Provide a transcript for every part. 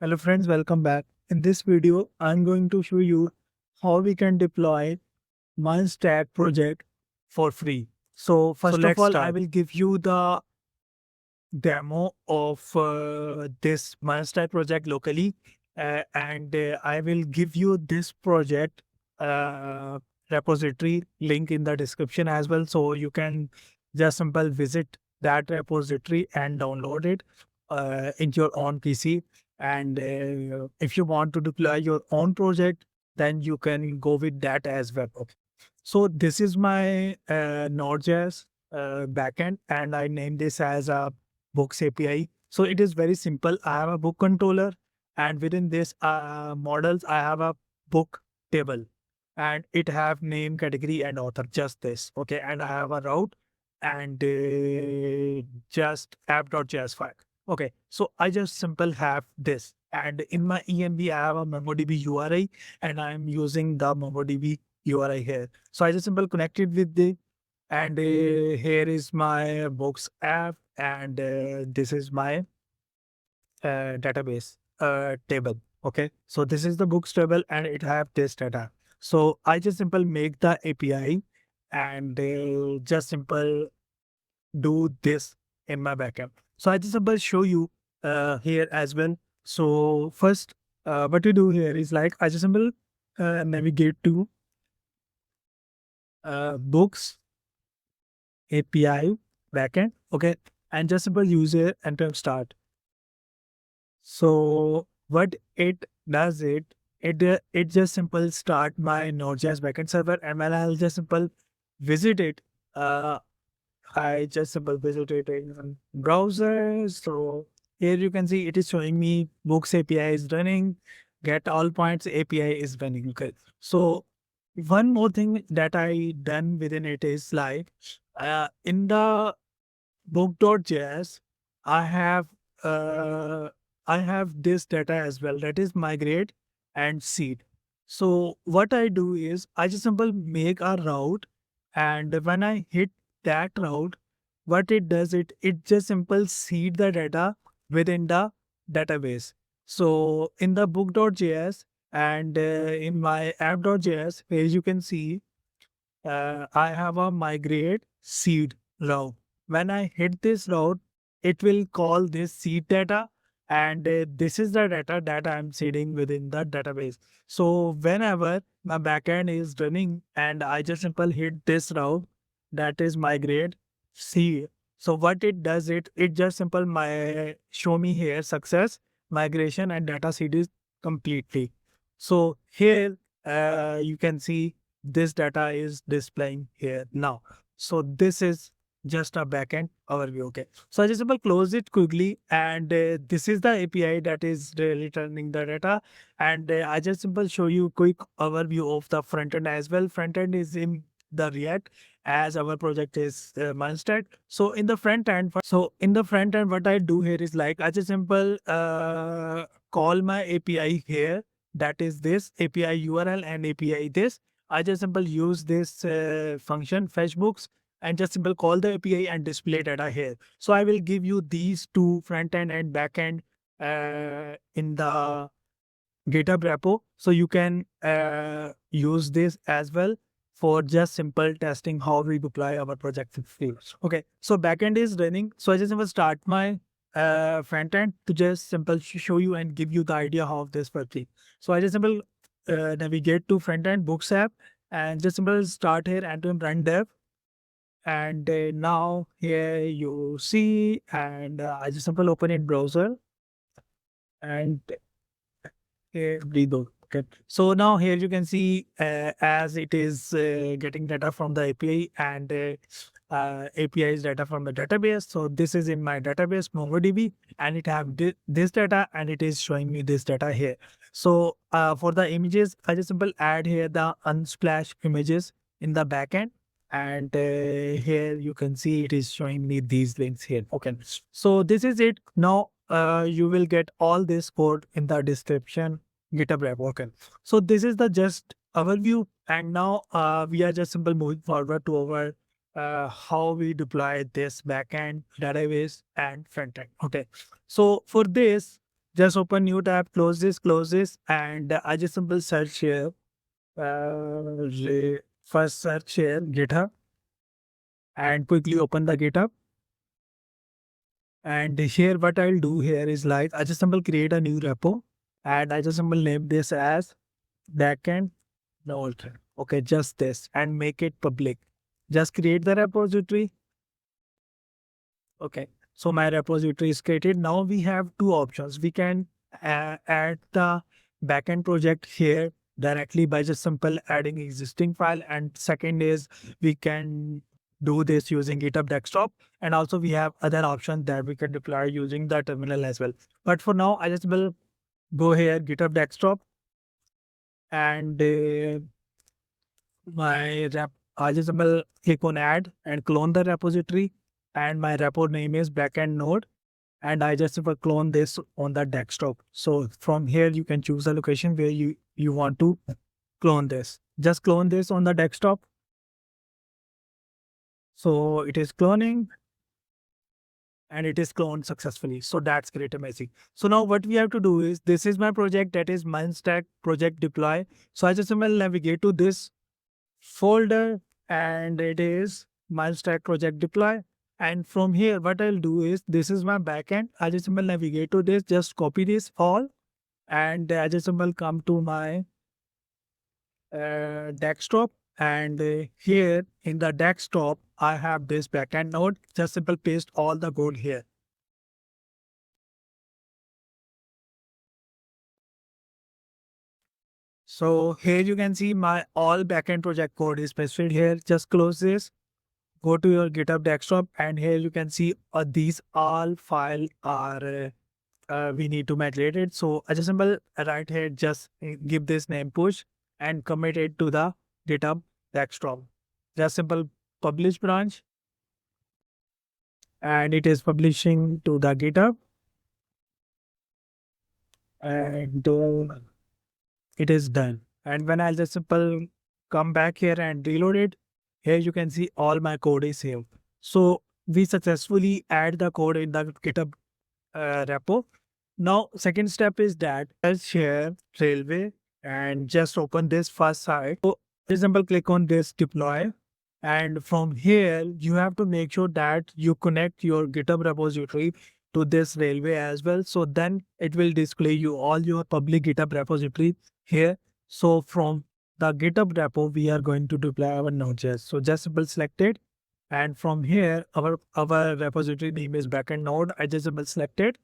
Hello friends, welcome back. In this video, I'm going to show you how we can deploy MERN Stack project for free. So So first of let's all, I start. will give you the demo of this MERN Stack project locally, and I will give you this project uh, repository link in the description as well. So you can just simple visit that repository and download it in your own PC. And if you want to deploy your own project, then you can go with that as well. Okay. So this is my Node.js backend, and I named this as a Books API. So it is very simple. I have a book controller, and within this models, I have a book table, and it have name, category, and author. Just this, okay. And I have a route and just app.js file. Okay, so I just simple have this, and in my EMB, I have a MongoDB URI, and I am using the MongoDB URI here. So I just simple connected with the, and here is my books app, and this is my database table. Okay, so this is the books table, and it have this data. So I just simple make the API, and just simple do this in my backend. So I just simple show you here as well. So first, what we do here is like I just simple navigate to books API backend. Okay, and just simple user enter start. So what it does it just simple start my Node.js backend server, and when I'll just simple visit it, uh, I just simple visit it in browser. So here you can see it is showing me books API is running, get all points API is running. Okay, so one more thing that I done within it is like in the book.js, I have uh, I have this data as well, that is migrate and seed. So what I do is I just simple make a route, and when I hit that route, what it does it just simple seed the data within the database. So in the book.js and in my app.js, where you can see I have a migrate seed route. When I hit this route, it will call this seed data, and this is the data that I'm seeding within the database. So whenever my backend is running and I just simple hit this route, that is migrate seed. So what it does, it just simple my show me here success migration and data seed is completely. So here you can see this data is displaying here now. So this is just a backend overview. Okay, so I just simply close it quickly, and this is the API that is returning the data, and I just simply show you quick overview of the front end as well. Front end is in the React, as our project is MERN Stack. So in the front end, what I do here is like I just simple call my API here, that is this API URL and API this. I just simple use this function fetch books, and just simple call the API and display data here. So I will give you these two front end and back end in the GitHub repo. So you can use this as well for just simple testing how we deploy our project for free. Okay, so backend is running. So I just will start my front end to just simple show you and give you the idea how this works. So I just simple navigate to front end books app, and just simple start here and to run dev. And now here you see, and I just simple open it browser, and breathe out. Okay. So now here you can see as it is getting data from the API, and API is data from the database. So this is in my database MongoDB, and it have this data, and it is showing me this data here. So for the images, I just simple add here the unsplash images in the backend. And here you can see it is showing me these links here. Okay. So this is it. Now you will get all this code in the description GitHub repo. Okay. So this is the just overview, and now we are just simple moving forward to our how we deploy this backend database and frontend. Okay. So for this, Just open new tab, close this, and I just simple search here. First search here GitHub and quickly open the GitHub. And here what I'll do here is like I just simple create a new repo and I just simple name this as Backend Node. Okay, just this and make it public. Just create the repository. Okay, so my repository is created. Now we have two options. We can add the backend project here directly by just simple adding existing file. And second is we can do this using GitHub Desktop. And also we have other options that we can deploy using the terminal as well. But for now, I just will go here, GitHub Desktop, and I just will click on add and clone the repository. And my repo name is backend node. And I just will clone this on the desktop. So from here, you can choose a location where you want to clone this. Just clone this on the desktop. So it is cloning and it is cloned successfully. So that's great, amazing. So now what we have to do is, this is my project, that is MERN Stack project deploy. So I just will navigate to this folder and it is MERN Stack project deploy. And from here, what I'll do is, this is my backend. I just will navigate to this, just copy this all, and I just will come to my desktop. And here in the desktop, I have this backend node. Just simple paste all the code here. So here you can see my all backend project code is specified here. Just close this. Go to your GitHub desktop and here you can see these all file are we need to migrate it. So I just simple right here, just give this name push and commit it to the GitHub desktop. Just simple publish branch and it is publishing to the GitHub and it is done. And when I'll just simple come back here and reload it, here you can see all my code is here. So we successfully add the code in the GitHub repo. Now, second step is that let's share Railway and just open this first site. So, for example, click on this deploy. And from here, you have to make sure that you connect your GitHub repository to this Railway as well. So then it will display you all your public GitHub repository here. So from the GitHub repo, we are going to deploy our Node.js. So just simple select it. And from here, our repository name is backend node. I just simple select it.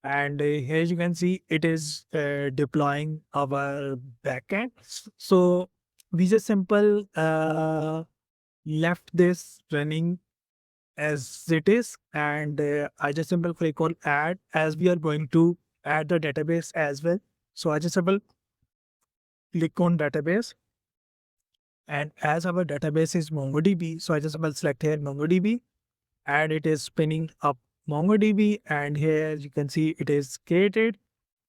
And here you can see it is deploying our backend. So we just simple left this running as it is, and I just simple click on add, as we are going to add the database as well. So I just simple click on database, and as our database is MongoDB, so I just simple select here MongoDB, and it is spinning up MongoDB, and here you can see it is created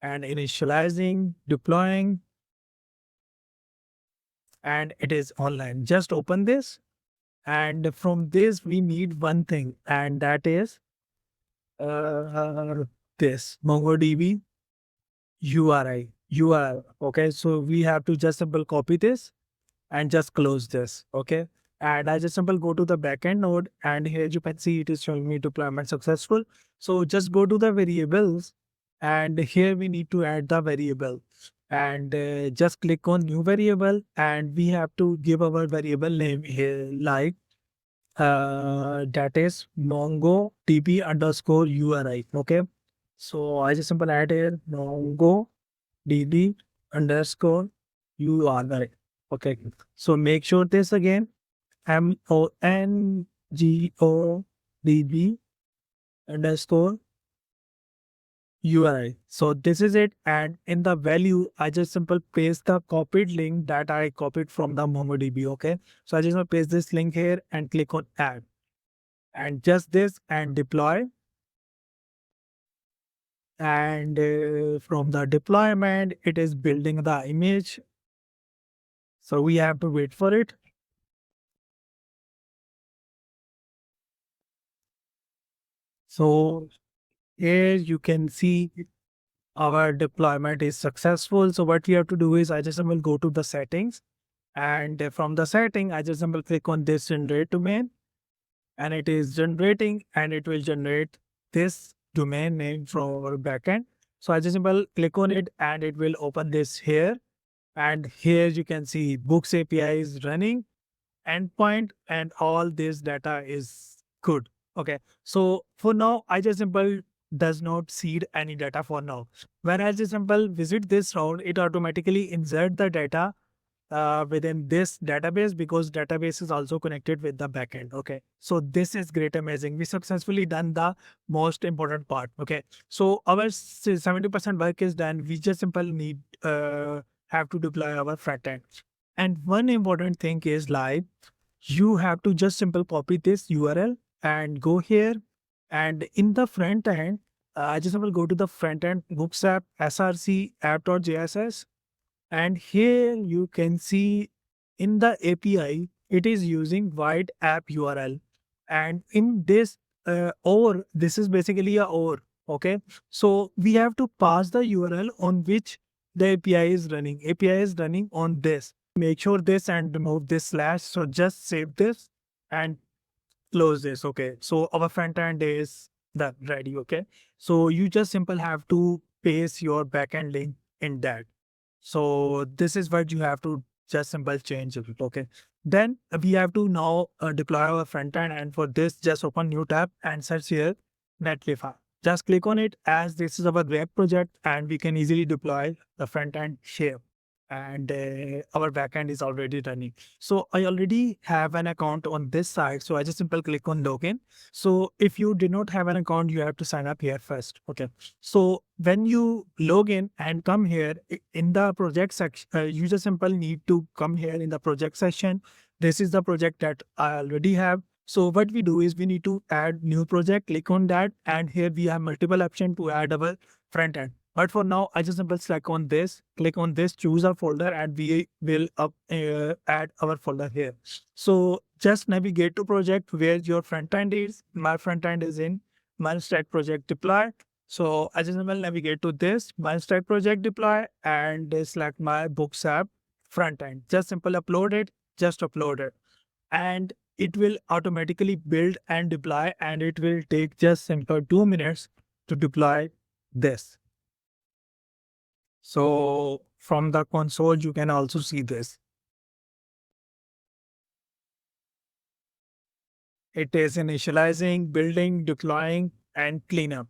and initializing, deploying, and it is online. Just open this, and from this we need one thing, and that is this MongoDB URL. Okay, so we have to just simple copy this and just close this. Okay, and I just simple go to the backend node, and here you can see it is showing me deployment successful. So just go to the variables, and here we need to add the variable, and just click on new variable, and we have to give our variable name here like that is MongoDB underscore URI. Okay, so I just simple add here MongoDB underscore URI. Okay, so make sure this again MongoDB underscore URI. So this is it, and in the value I just simple paste the copied link that I copied from the MongoDB. Okay, so I just want to paste this link here and click on add, and just this and deploy. And from the deployment, it is building the image, so we have to wait for it. So here you can see our deployment is successful. So what we have to do is I just will go to the settings, and from the setting, I just will click on this generate domain, and it is generating, and it will generate this domain name from our backend. So I just will click on it, and it will open this here. And here you can see books API is running, endpoint, and all this data is good. Okay. So for now, I just simple does not seed any data for now. When I just simple visit this round, it automatically insert the data within this database, because database is also connected with the backend. Okay. So this is great, amazing. We successfully done the most important part. Okay. So our 70% work is done. We just simple need have to deploy our front end. And one important thing is like, you have to just simple copy this URL and go here. And in the front end, I just will go to the front end books app src app.js. And here you can see in the API, it is using void app URL. And in this OR, this is basically a OR. Okay. So we have to pass the URL on which the API is running. API is running on this. Make sure this and remove this slash. So just save this and close this. Okay. So our front end is done, ready. Okay. So you just simple have to paste your backend link in that. So this is what you have to just simple change it. Okay. Then we have to now deploy our front end. And for this, just open new tab and search here Netlify. Just click on it, as this is our React project, and we can easily deploy the front end here. And our backend is already running. So I already have an account on this side. So I just simply click on login. So if you did not have an account, you have to sign up here first. Okay. So when you log in and come here in the project section, you just simply need to come here in the project section. This is the project that I already have. So what we do is we need to add new project, click on that. And here we have multiple options to add our front end. But for now, I just simply click on this, choose a folder, and we will add our folder here. So just navigate to project where your front end is. My front end is in MERN Stack project deploy. So I just will navigate to this MERN Stack project deploy and select my books app front end. Just simple upload it, just upload it. And it will automatically build and deploy, and it will take just simple 2 minutes to deploy this. So from the console, you can also see this. It is initializing, building, deploying, and cleanup.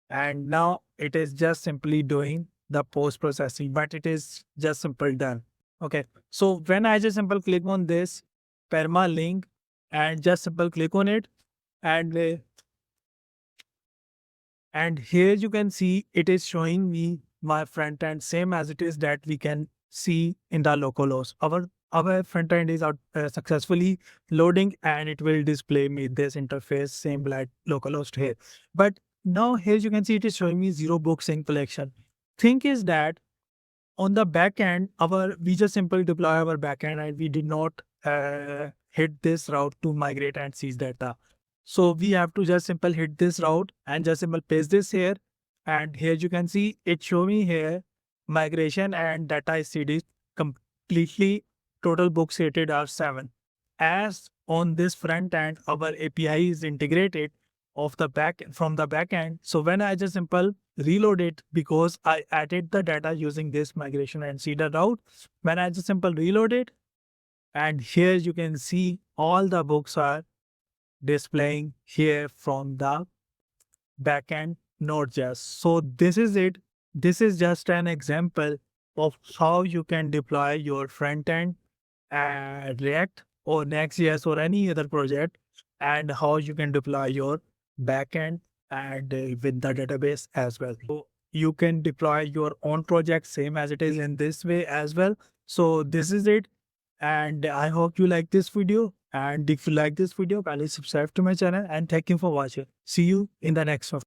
And now it is just simply doing the post processing, but it is just simple done. Okay. So when I just simple click on this perma link and just simple click on it, and here you can see it is showing me my front end, same as it is that we can see in the localhost. Our front end is successfully loading, and it will display me this interface, same like localhost here. But now here you can see it is showing me 0 books in collection. Thing is that on the back end, we just simply deploy our backend, and we did not hit this route to migrate and seize data. So we have to just simple hit this route and just simple paste this here. And here you can see it show me here migration and data is seeded completely. Total books created are 7. As on this front end, our API is integrated from the back end. So when I just simple reload it, because I added the data using this migration and seeder route, when I just simple reload it, and here you can see all the books are displaying here from the backend Node.js. So this is it. This is just an example of how you can deploy your front end React or Next.js or any other project, and how you can deploy your backend and with the database as well. So you can deploy your own project same as it is in this way as well. So this is it. And I hope you like this video. And if you like this video, kindly subscribe to my channel, and thank you for watching. See you in the next one.